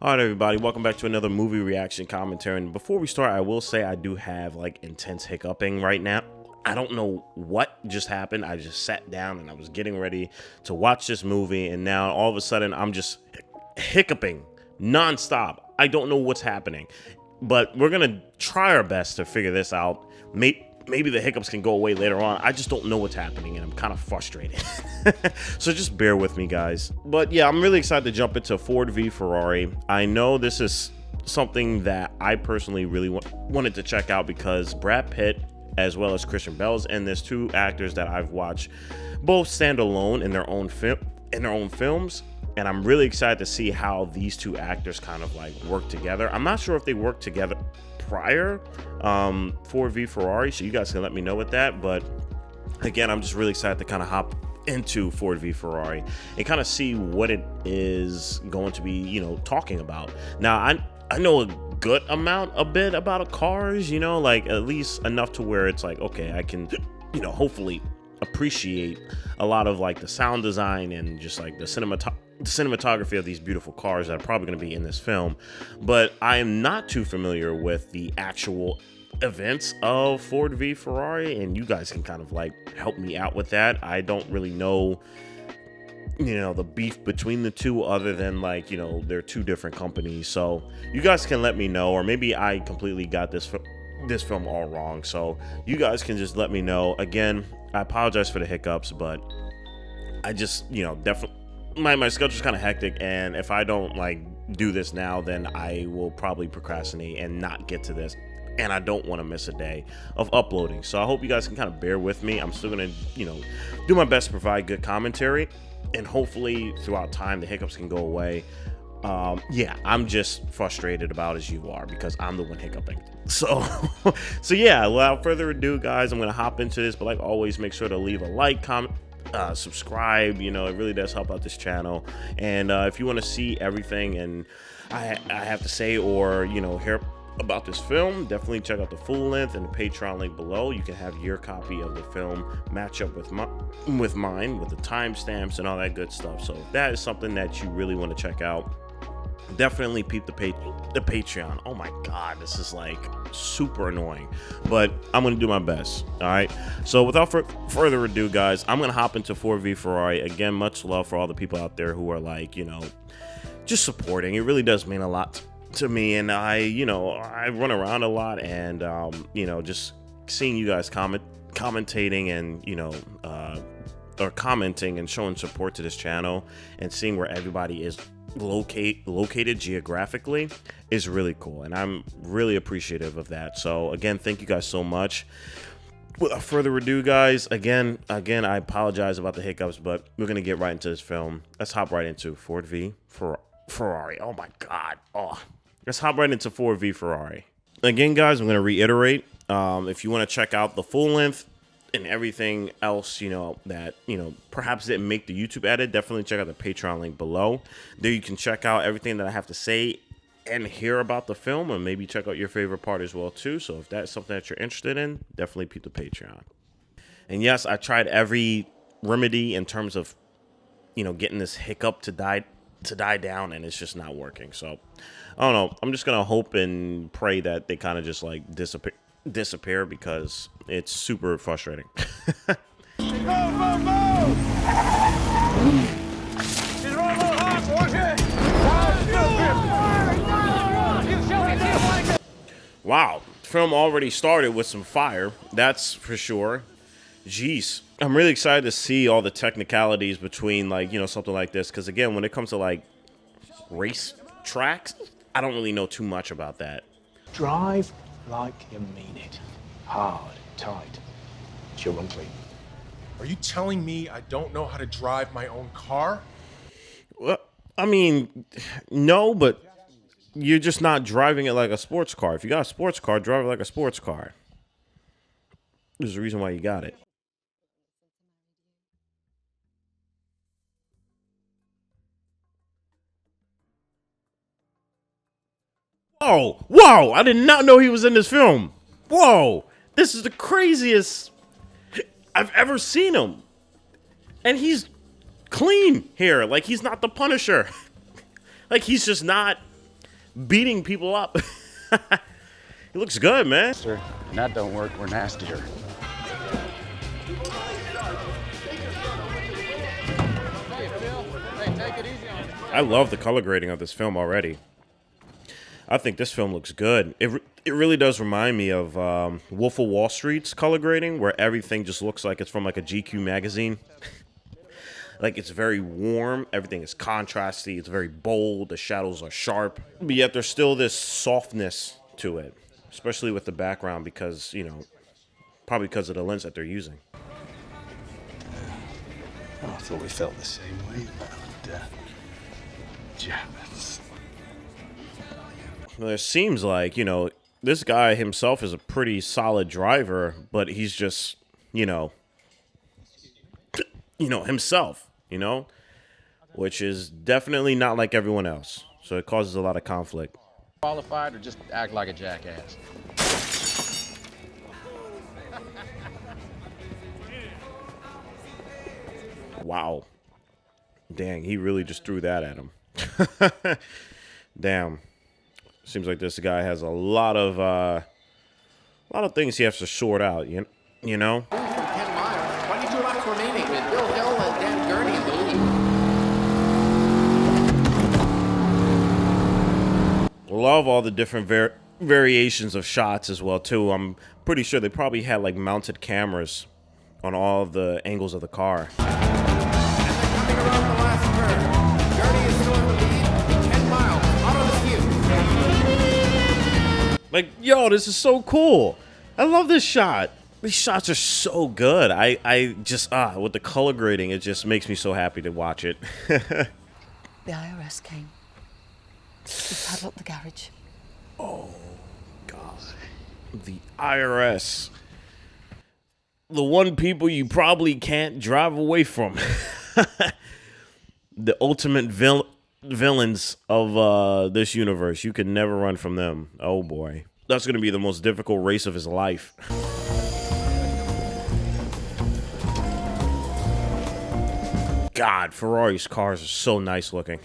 All right, everybody, welcome back to another movie reaction commentary. And before we start, I will say I do have like intense hiccuping right now. I don't know what just happened. I just sat down and I was getting ready to watch this movie, and now all of a sudden I'm just hiccuping nonstop. I don't know what's happening, but we're gonna try our best to figure this out. Maybe the hiccups can go away later on. I just don't know what's happening, and I'm kind of frustrated. So just bear with me, guys. But yeah, I'm really excited to jump into Ford v Ferrari. I know this is something that I personally really wanted to check out because Brad Pitt as well as Christian Bale's in this, two actors that I've watched both stand alone in their own films. And I'm really excited to see how these two actors kind of like work together. I'm not sure if they worked together prior Ford v Ferrari, so you guys can let me know with that. But again, I'm just really excited to kind of hop into Ford v Ferrari and kind of see what it is going to be, you know, talking about. Now, I know a bit about cars, you know, like at least enough to where it's like, okay, I can, you know, hopefully appreciate a lot of like the sound design and just like the cinematography of these beautiful cars that are probably going to be in this film. But I am not too familiar with the actual events of Ford v Ferrari, and you guys can kind of like help me out with that. I don't really know, you know, the beef between the two other than like, you know, they're two different companies. So you guys can let me know, or maybe I completely got this film all wrong. So you guys can just let me know. Again, I apologize for the hiccups, but I just, you know, definitely my schedule's kind of hectic, and if I don't like do this now, then I will probably procrastinate and not get to this, and I don't want to miss a day of uploading. So I hope you guys can kind of bear with me. I'm still gonna, you know, do my best to provide good commentary, and hopefully throughout time the hiccups can go away. Yeah, I'm just frustrated about as you are because I'm the one hiccuping. So yeah, without further ado, guys, I'm gonna hop into this. But like always, make sure to leave a like, comment, subscribe. You know, it really does help out this channel. And if you want to see everything and I have to say, or you know, hear about this film, definitely check out the full length and the Patreon link below. You can have your copy of the film match up with mine with the timestamps and all that good stuff. So if that is something that you really want to check out, definitely peep the Patreon. Oh my god, this is like super annoying, but I'm gonna do my best. All right, so without further ado, guys, I'm gonna hop into Ford v Ferrari. Again, much love for all the people out there who are like, you know, just supporting. It really does mean a lot to me, and you know, I run around a lot, and you know, just seeing you guys commentating and, you know, or commenting and showing support to this channel and seeing where everybody is located geographically is really cool, and I'm really appreciative of that. So again, thank you guys so much. Without further ado, guys, again, I apologize about the hiccups, but we're gonna get right into this film. Let's hop right into Ford v Ferrari. Oh my god. Let's hop right into Ford v Ferrari. Again, guys, I'm gonna reiterate, if you want to check out the full length and everything else, you know, that, you know, perhaps didn't make the YouTube edit, definitely check out the Patreon link below. There you can check out everything that I have to say and hear about the film, and maybe check out your favorite part as well too. So if that's something that you're interested in, definitely peep the Patreon. And yes, I tried every remedy in terms of, you know, getting this hiccup to die down, and it's just not working. So I don't know, I'm just gonna hope and pray that they kind of just like disappear because it's super frustrating. Wow, film already started with some fire, that's for sure. Jeez, I'm really excited to see all the technicalities between, like, you know, something like this, because again, when it comes to like race tracks, I don't really know too much about that. Drive like you mean it. Hard, tight. It's your wrong way. Are you telling me I don't know how to drive my own car? Well, I mean, no, but you're just not driving it like a sports car. If you got a sports car, drive it like a sports car. There's a reason why you got it. Whoa, I did not know he was in this film. Whoa, this is the craziest I've ever seen him. And he's clean here. Like, he's not the Punisher. Like, he's just not beating people up. He looks good, man. Sir, and that don't work, we're nastier. I love the color grading of this film already. I think this film looks good. It really does remind me of Wolf of Wall Street's color grading, where everything just looks like it's from like a GQ magazine. Like, it's very warm, everything is contrasty, it's very bold, the shadows are sharp, but yet there's still this softness to it, especially with the background because, you know, probably because of the lens that they're using. Oh, I thought we felt the same way about Germans. Well, it seems like, you know, this guy himself is a pretty solid driver, but he's just, you know, himself, you know, which is definitely not like everyone else. So it causes a lot of conflict. Qualified or just act like a jackass? Wow. Dang, he really just threw that at him. Damn. Seems like this guy has a lot of things he has to sort out, you know? 10 miles, 22 laps remaining with Bill Hill and Dan Gurney in the lead. Love all the different variations of shots as well, too. I'm pretty sure they probably had, like, mounted cameras on all of the angles of the car. And they're coming around the last curve. Gurney is still in the lead, 10 miles, out of the queue. Like, yo, this is so cool. I love this shot. These shots are so good. I just, with the color grading, it just makes me so happy to watch it. The IRS came. We padlocked the garage. Oh, God. The IRS. The one people you probably can't drive away from. The ultimate villains of this universe. You can never run from them. Oh, boy. That's going to be the most difficult race of his life. God, Ferrari's cars are so nice looking.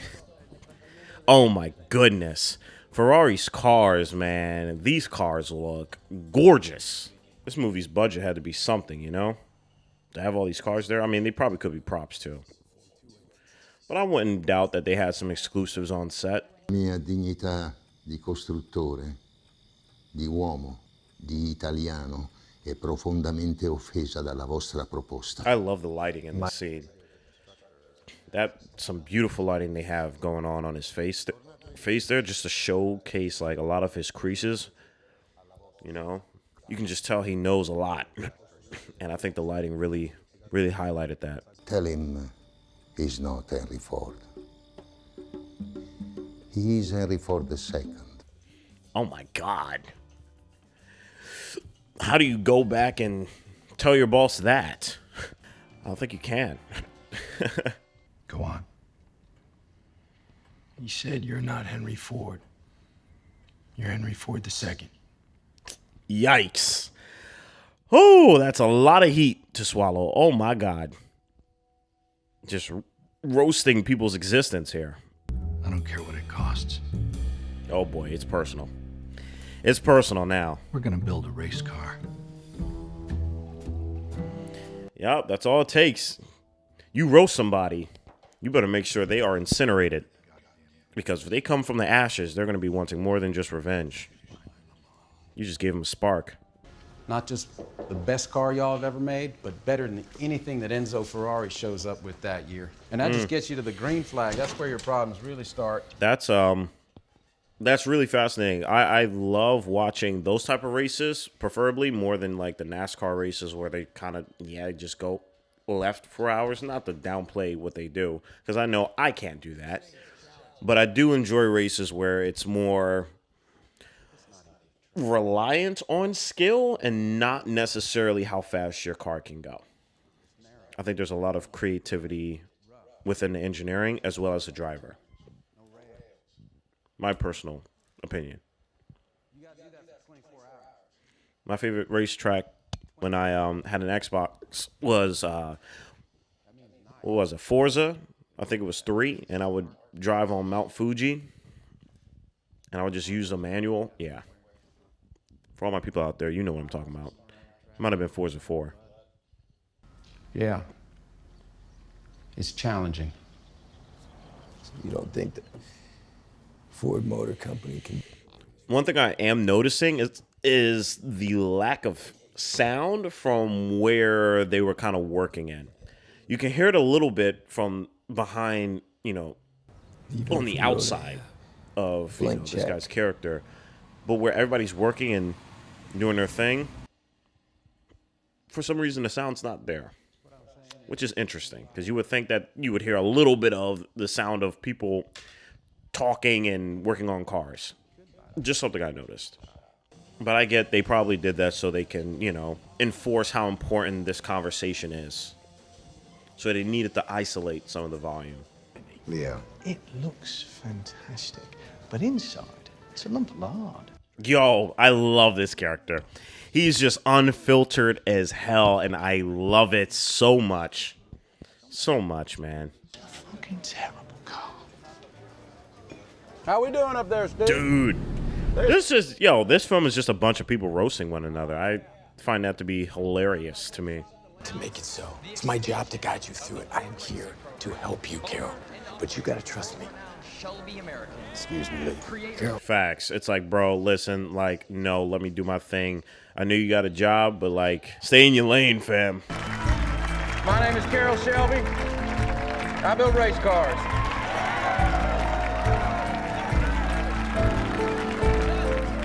Oh my goodness. Ferrari's cars, man. These cars look gorgeous. This movie's budget had to be something, you know? To have all these cars there. I mean, they probably could be props too. But I wouldn't doubt that they had some exclusives on set. Mia dignità di costruttore, di uomo, di italiano è profondamente offesa dalla vostra proposta. I love the lighting in this scene. Some beautiful lighting they have going on his face there, just to showcase like a lot of his creases. You know, you can just tell he knows a lot, and I think the lighting really highlighted that. Tell him he's not Henry Ford. He is Henry Ford II. Oh my God! How do you go back and tell your boss that? I don't think you can. Go on. He said you're not Henry Ford. You're Henry Ford II. Yikes. Oh, that's a lot of heat to swallow. Oh my God. Just roasting people's existence here. I don't care what it costs. Oh boy, it's personal. It's personal now. We're gonna build a race car. Yep, that's all it takes. You roast somebody, you better make sure they are incinerated. Because if they come from the ashes, they're going to be wanting more than just revenge. You just gave them a spark. Not just the best car y'all have ever made, but better than anything that Enzo Ferrari shows up with that year. And that just gets you to the green flag. That's where your problems really start. That's really fascinating. I love watching those type of races, preferably more than like the NASCAR races where they kind of, just go left for hours. Not to downplay what they do, because I know I can't do that. But I do enjoy races where it's more reliant on skill and not necessarily how fast your car can go. I think there's a lot of creativity within the engineering as well as the driver. My personal opinion. My favorite racetrack when I had an Xbox was, what was it, Forza? I think it was 3, and I would drive on Mount Fuji, and and I would just use the manual. Yeah. For all my people out there, you know what I'm talking about. It might have been Forza 4. Yeah. It's challenging. You don't think that Ford Motor Company can... One thing I am noticing is the lack of sound from where they were kind of working in. You can hear it a little bit from behind, you know, on the outside of this guy's character. But where everybody's working and doing their thing, for some reason the sound's not there. Which is interesting, because you would think that you would hear a little bit of the sound of people talking and working on cars. Just something I noticed. But I get they probably did that so they can, you know, enforce how important this conversation is. So they needed to isolate some of the volume. Yeah. It looks fantastic, but inside, it's a lump of lard. Yo, I love this character. He's just unfiltered as hell, and I love it so much. So much, man. Fucking terrible car. How we doing up there, Steve? Dude. This film is just a bunch of people roasting one another. I find that to be hilarious to me. To make it so. It's my job to guide you through it. I am here to help you, Carol. But you gotta trust me. Excuse me, Lee. Carol. Facts. It's like, bro, listen, like, no, let me do my thing. I know you got a job, but, like, stay in your lane, fam. My name is Carol Shelby. I build race cars.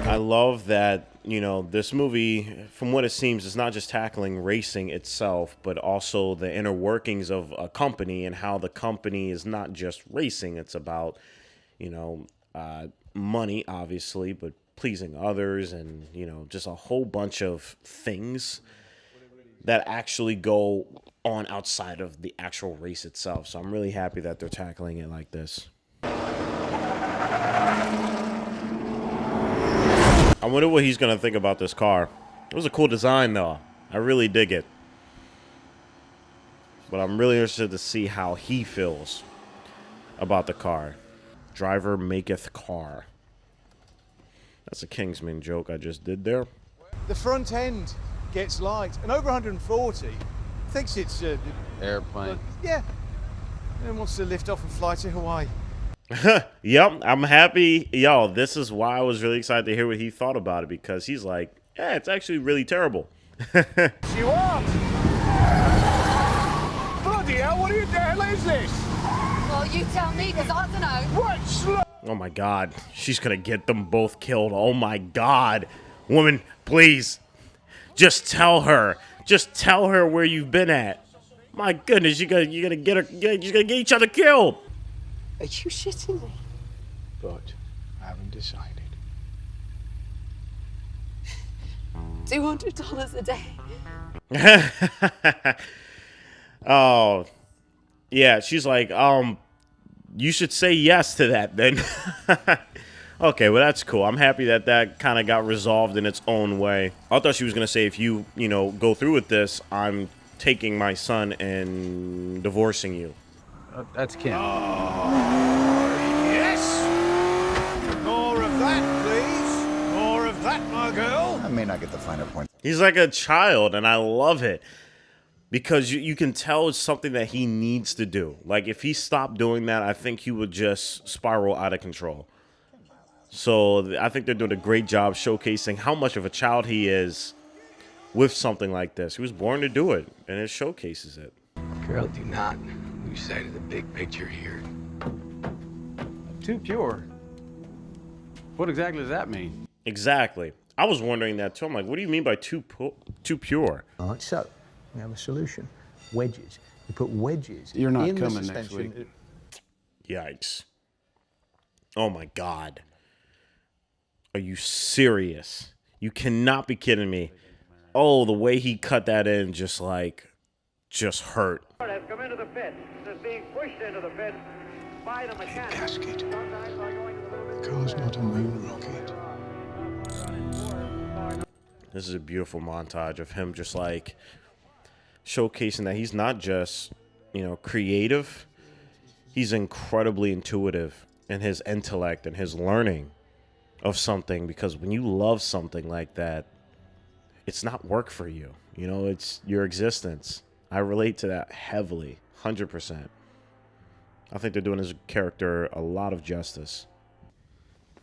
I love that, you know, this movie, from what it seems, is not just tackling racing itself, but also the inner workings of a company and how the company is not just racing. It's about, you know, money, obviously, but pleasing others and, you know, just a whole bunch of things that actually go on outside of the actual race itself. So I'm really happy that they're tackling it like this. I wonder what he's going to think about this car. It was a cool design, though. I really dig it. But I'm really interested to see how he feels about the car. Driver maketh car. That's a Kingsman joke I just did there. The front end gets light, and over 140 thinks it's Airplane. yeah, and wants to lift off and fly to Hawaii. Yep, I'm happy. Yo, this is why I was really excited to hear what he thought about it, because he's like, yeah, it's actually really terrible. You what? Bloody hell, what the hell is this? Well, you tell me, because I don't know. What slow? Oh my God, she's gonna get them both killed. Oh my God, woman, please, just tell her. Just tell her where you've been at. My goodness, you're gonna get her. You're gonna get each other killed. Are you shitting me? But I haven't decided. $200 a day. Oh, yeah. She's like, you should say yes to that then. Okay, well, that's cool. I'm happy that that kind of got resolved in its own way. I thought she was going to say, if you go through with this, I'm taking my son and divorcing you. That's Ken. Yes! More of that, please. More of that, my girl. I may not get the finer point. He's like a child, and I love it. Because you can tell it's something that he needs to do. Like, if he stopped doing that, I think he would just spiral out of control. So I think they're doing a great job showcasing how much of a child he is with something like this. He was born to do it, and it showcases it. Carol, do not lose sight of the big picture here. Too pure. What exactly does that mean? Exactly. I was wondering that too. I'm like, what do you mean by too pure? All right, so we have a solution. Wedges. You put wedges. You're not in the coming next suspension. week. Yikes. Oh my God. Are you serious? You cannot be kidding me. Oh, the way he cut that in just hurt. Has come into the pit. Is being pushed into the pit by the mechanic. Casket. Sometimes by going a little bit. The car's not a moon rocket. This is a beautiful montage of him just like showcasing that he's not just, creative. He's incredibly intuitive in his intellect and his learning. of something, because when you love something like that, it's not work for you. You know, it's your existence. I relate to that heavily, 100%. I think they're doing his character a lot of justice.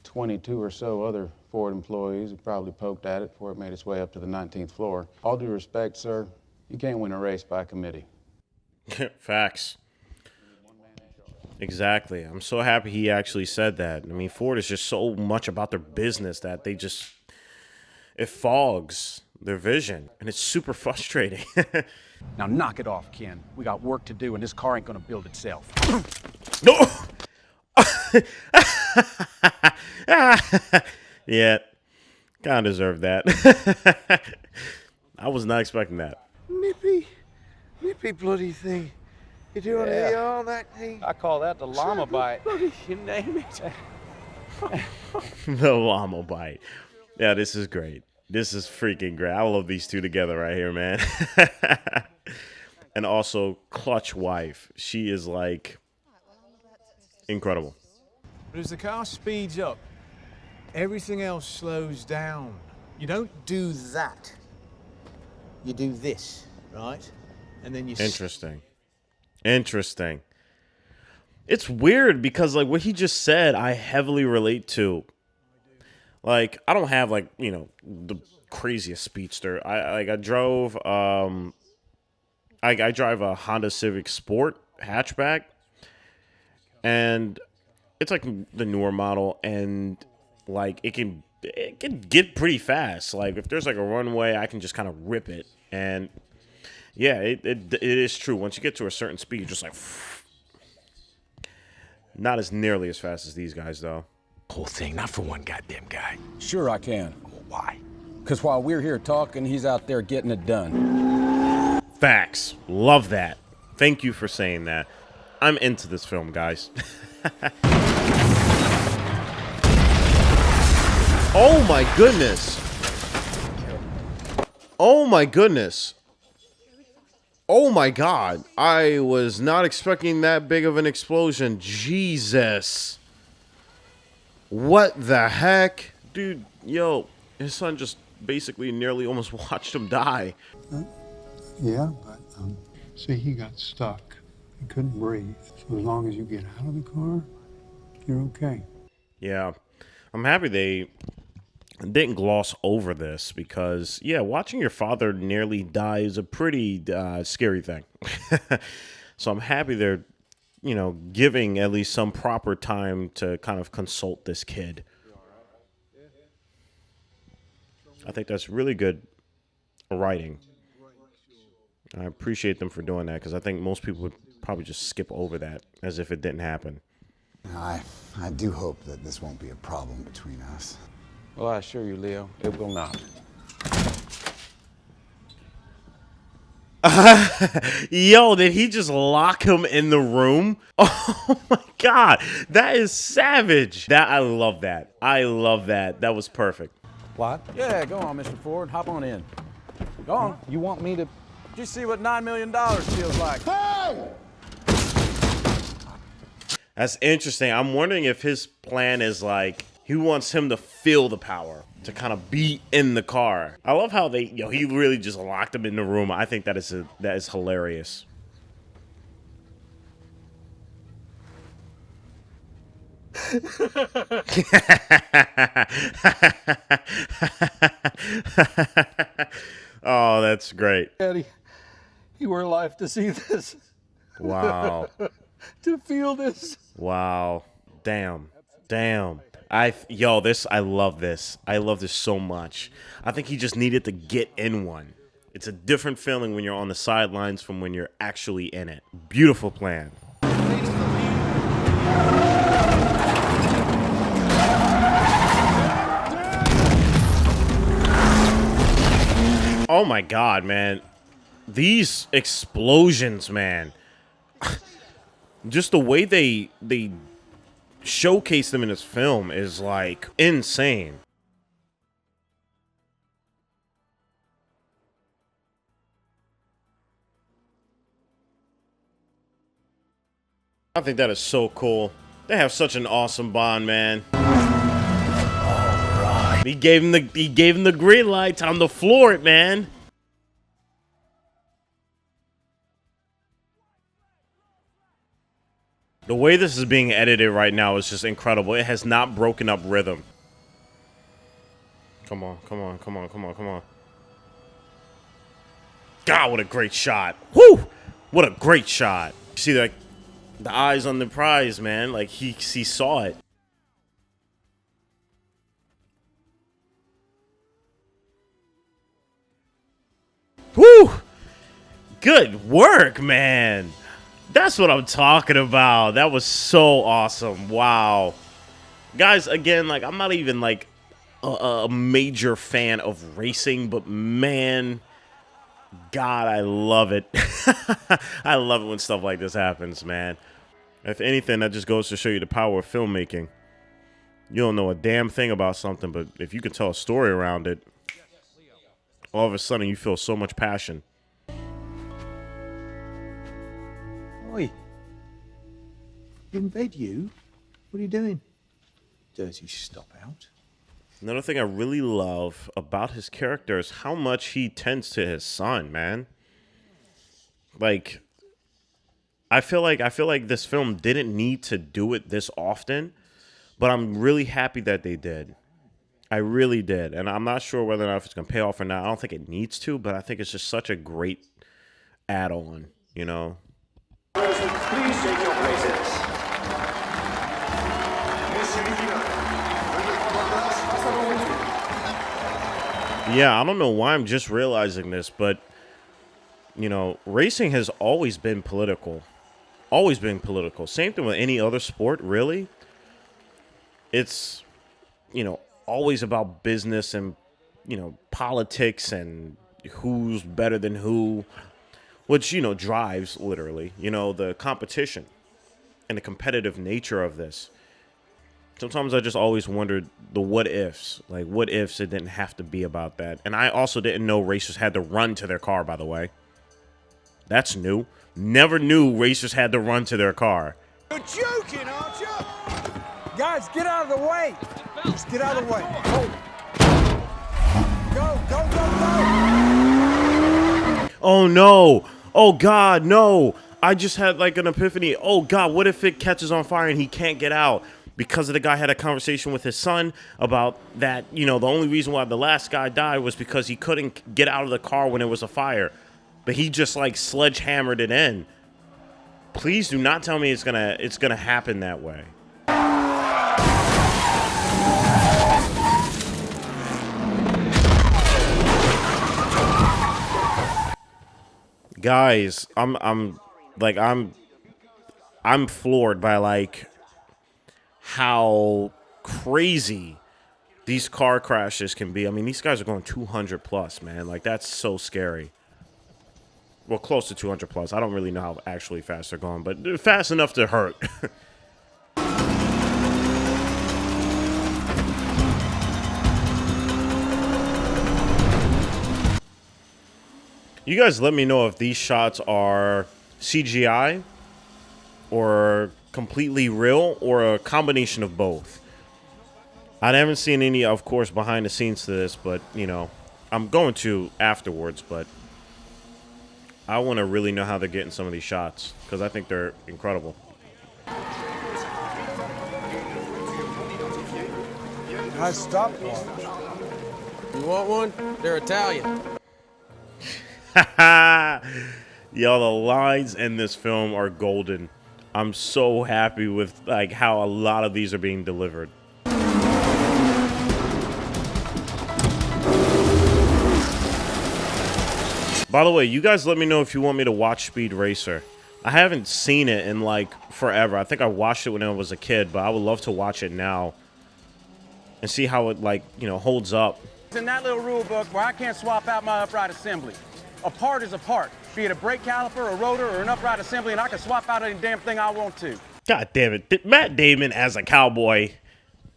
22 or so other Ford employees have probably poked at it before it made its way up to the 19th floor. All due respect, sir, you can't win a race by committee. Facts. Exactly. I'm so happy he actually said that. I mean, Ford is just so much about their business that it fogs their vision, and it's super frustrating. Now knock it off, Ken. We got work to do, and this car ain't gonna build itself. No! Yeah, kind of deserved that. I was not expecting that. Nippy bloody thing. You doing all that thing? I call that the llama bite. You name it. The llama bite. Yeah, this is great. This is freaking great. I love these two together right here, man. And also, clutch wife. She is like incredible. But as the car speeds up, everything else slows down. You don't do that. You do this, right? And then you... Interesting. Interesting. It's weird because, like, what he just said, I heavily relate to. Like, I don't have, like, you know, the craziest speedster. I drove, I drive a Honda Civic Sport hatchback, and it's like the newer model, and like it can get pretty fast. Like if there's like a runway, I can just kind of rip it, and yeah, it is true. Once you get to a certain speed, you're just like not as nearly as fast as these guys though. Whole thing, not for one goddamn guy. Sure I can. Why? Because while we're here talking, he's out there getting it done. Facts. Love that. Thank you for saying that. I'm into this film, guys. Oh my goodness. Oh my goodness. Oh my God. I was not expecting that big of an explosion. Jesus. What the heck? Dude, yo, his son just basically nearly almost watched him die. Yeah, but see, he got stuck. He couldn't breathe. So as long as you get out of the car, you're okay. Yeah, I'm happy they didn't gloss over this because, yeah, watching your father nearly die is a pretty scary thing. So I'm happy they're, you know, giving at least some proper time to kind of consult this kid. I think that's really good writing. I appreciate them for doing that because I think most people would probably just skip over that as if it didn't happen. I do hope that this won't be a problem between us. Well, I assure you, Leo, it will not. Yo, did he just lock him in the room? Oh my God, that is savage. I love that. I love that. That was perfect. What? Yeah, go on, Mr. Ford. Hop on in. Go on. You want me to... You see what $9 million feels like? Hey! That's interesting. I'm wondering if his plan is like he wants him to feel the power, to kind of be in the car. I love how he really just locked him in the room. I think that is hilarious. Oh, that's great. Daddy, you were alive to see this. Wow. To feel this. Wow. Damn. I love this. I love this so much. I think he just needed to get in one. It's a different feeling when you're on the sidelines from when you're actually in it. Beautiful plan. Oh my God, man. These explosions, man. Just the way they showcase them in this film is like insane. I think that is so cool. They have such an awesome bond, man. He gave him the green light. Time to floor it, man. The way this is being edited right now is just incredible. It has not broken up rhythm. Come on, come on, come on, come on, come on. God, what a great shot. Woo! What a great shot. You see, like, the eyes on the prize, man. Like, he saw it. Woo! Good work, man. That's what I'm talking about. That was so awesome. Wow. Guys, again, like, I'm not even, like, a major fan of racing, but, man, God, I love it. I love it when stuff like this happens, man. If anything, that just goes to show you the power of filmmaking. You don't know a damn thing about something, but if you can tell a story around it, all of a sudden you feel so much passion. Oi. In bed, you? What are you doing? Dirty stop out. Another thing I really love about his character is how much he tends to his son, man. Like, I feel like this film didn't need to do it this often, but I'm really happy that they did. I really did. And I'm not sure whether or not it's going to pay off or not. I don't think it needs to, but I think it's just such a great add-on, you know? Please take your places. Yeah, I don't know why I'm just realizing this, but, you know, racing has always been political. Always been political. Same thing with any other sport, really. It's, you know, always about business and, you know, politics and who's better than who, which, you know, drives, literally, you know, the competition and the competitive nature of this. Sometimes I just always wondered the what ifs. Like, what ifs it didn't have to be about that. And I also didn't know racers had to run to their car, by the way. That's new. Never knew racers had to run to their car. You're joking, aren't you? Guys, get out of the way. Just get out of the way. Go, go, go, go. Oh, no. Oh, God, no. I just had, like, an epiphany. Oh, God, what if it catches on fire and he can't get out? Because of the guy had a conversation with his son about that, you know, the only reason why the last guy died was because he couldn't get out of the car when it was a fire. But he just, like, sledgehammered it in. Please do not tell me it's gonna happen that way. Guys, I'm floored by, like, how crazy these car crashes can be. I mean, these guys are going 200 plus, man. Like, that's so scary. Well, close to 200 plus. I don't really know how actually fast they're going, but they're fast enough to hurt. You guys let me know if these shots are CGI or completely real or a combination of both. I haven't seen any, of course, behind the scenes to this, but, you know, I'm going to afterwards, but I want to really know how they're getting some of these shots because I think they're incredible. Nice stopwatch. You want one? They're Italian. Yo, the lines in this film are golden. I'm so happy with, like, how a lot of these are being delivered. By the way, you guys let me know if you want me to watch Speed Racer. I haven't seen it in, like, forever. I think I watched it when I was a kid, but I would love to watch it now and see how it, like, you know, holds up. It's in that little rule book where I can't swap out my upright assembly. A part is a part, be it a brake caliper, a rotor, or an upright assembly, and I can swap out any damn thing I want to. God damn it. Matt Damon as a cowboy.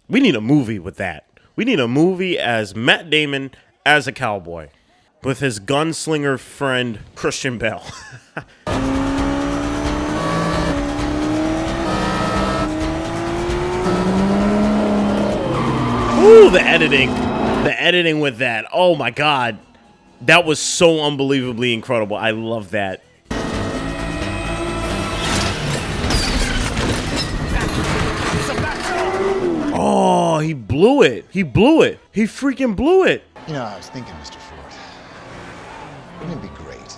We need a movie with that. We need a movie as Matt Damon as a cowboy with his gunslinger friend Christian Bale. Ooh, the editing. The editing with that, oh my god, that was so unbelievably incredible. I love that. Oh, he blew it. He blew it. He freaking blew it. You know, I was thinking, Mr. Ford, wouldn't it be great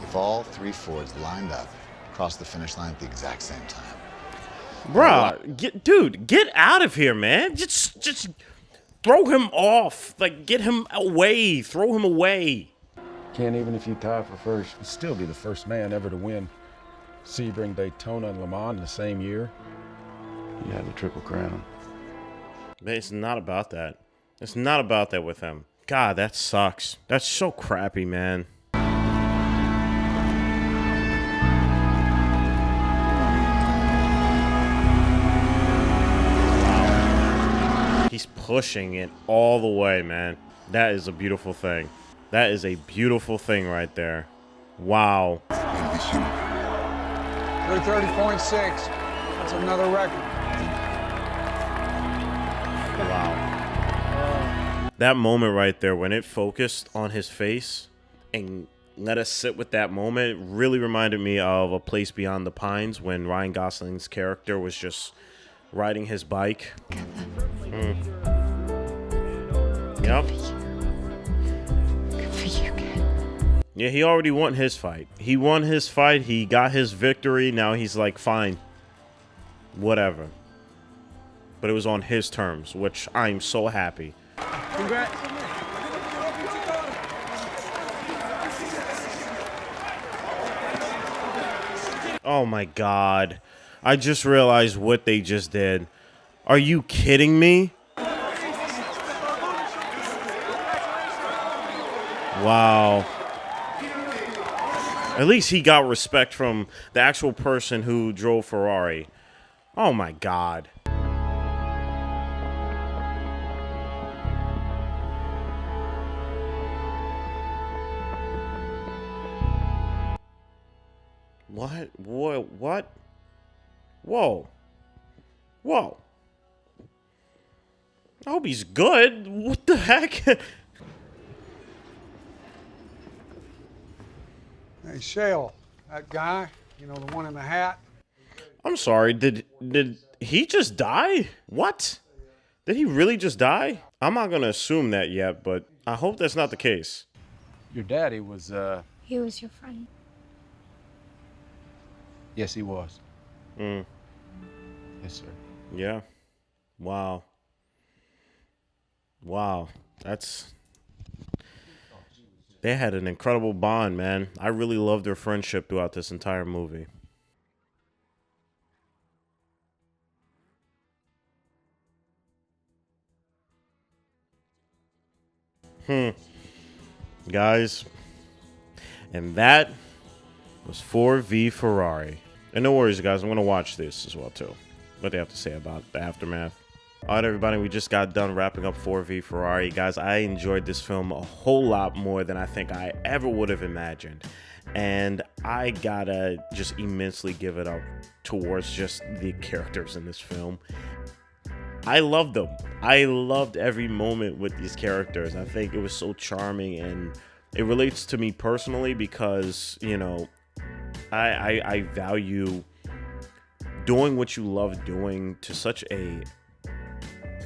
if all 3 Fords lined up across the finish line at the exact same time? Bruh, dude, get out of here, man. Just throw him off. Like, get him away. Throw him away. Can't even if you tie for first, you'd still be the first man ever to win Sebring, Daytona, and Le Mans in the same year. You had the Triple Crown. Man, it's not about that. It's not about that with him. God, that sucks. That's so crappy, man. Wow. He's pushing it all the way, man. That is a beautiful thing. That is a beautiful thing right there. Wow. 30.6. That's another record. Wow. That moment right there, when it focused on his face and let us sit with that moment, really reminded me of A Place Beyond the Pines when Ryan Gosling's character was just riding his bike. Yep. Good for you, kid. Yeah, he already won his fight. He won his fight. He got his victory. Now he's like, fine. Whatever. But it was on his terms, which I'm so happy. Congrats. Oh my god. I just realized what they just did. Are you kidding me? Wow. At least he got respect from the actual person who drove Ferrari. Oh my god. What? What? Whoa. Whoa. I hope he's good. What the heck? Hey, Shale, that guy, you know, the one in the hat. I'm sorry, did he just die? What? Did he really just die? I'm not gonna assume that yet, but I hope that's not the case. Your daddy was, He was your friend. Yes, he was. Yes, sir. Yeah. Wow. Wow. That's... They had an incredible bond, man. I really loved their friendship throughout this entire movie. Guys. And that was 4v Ferrari. And no worries, guys. I'm going to watch this as well, too. What they have to say about the aftermath. All right, everybody. We just got done wrapping up 4v Ferrari. Guys, I enjoyed this film a whole lot more than I think I ever would have imagined. And I gotta just immensely give it up towards just the characters in this film. I loved them. I loved every moment with these characters. I think it was so charming, and it relates to me personally because, you know, I value doing what you love doing to such a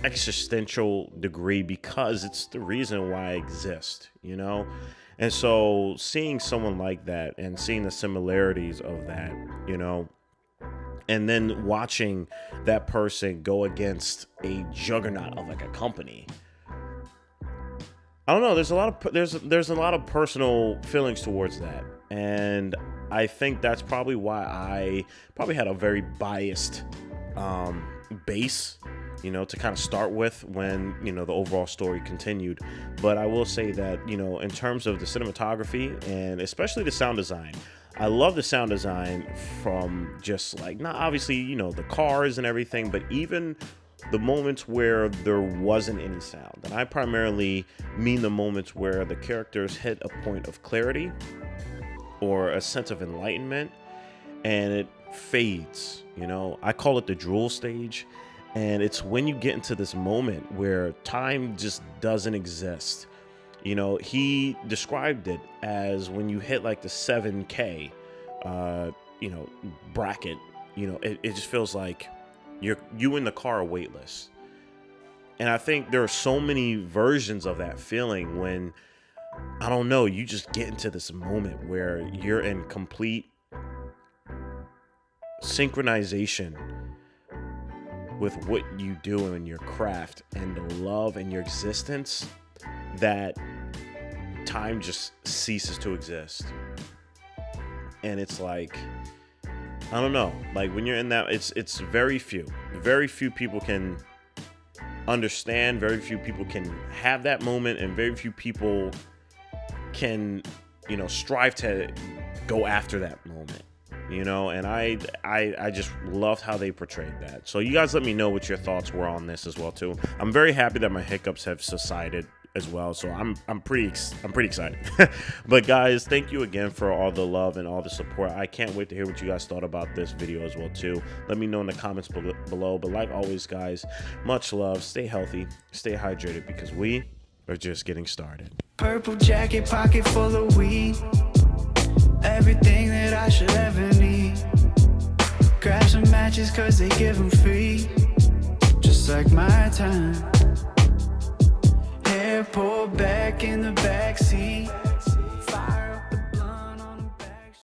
existential degree because it's the reason why I exist, you know? And so seeing someone like that and seeing the similarities of that, you know, and then watching that person go against a juggernaut of like a company. I don't know, there's a lot of personal feelings towards that. And I think that's probably why I probably had a very biased base, you know, to kind of start with when, you know, the overall story continued. But I will say that, you know, in terms of the cinematography and especially the sound design, I love the sound design from just like, not obviously, you know, the cars and everything, but even the moments where there wasn't any sound. And I primarily mean the moments where the characters hit a point of clarity or a sense of enlightenment and it fades, you know. I call it the drool stage. And it's when you get into this moment where time just doesn't exist. You know, he described it as when you hit like the 7K, you know, bracket, you know, it just feels like you in the car are weightless. And I think there are so many versions of that feeling when, I don't know, you just get into this moment where you're in complete synchronization with what you do in your craft and the love in your existence, that time just ceases to exist. And it's like, I don't know, like when you're in that, it's very few people can understand, very few people can have that moment, and very few people can, you know, strive to go after that moment, you know. And I just loved how they portrayed that. So you guys let me know what your thoughts were on this as well too. I'm very happy that my hiccups have subsided as well, so I'm pretty excited. But guys, thank you again for all the love and all the support. I can't wait to hear what you guys thought about this video as well too. Let me know in the comments below. But like always, guys, much love, stay healthy, stay hydrated, because we are just getting started. Purple jacket, pocket full of weed, everything that I should ever need. Grab some matches cause they give them free, just like my time. Hair pulled back in the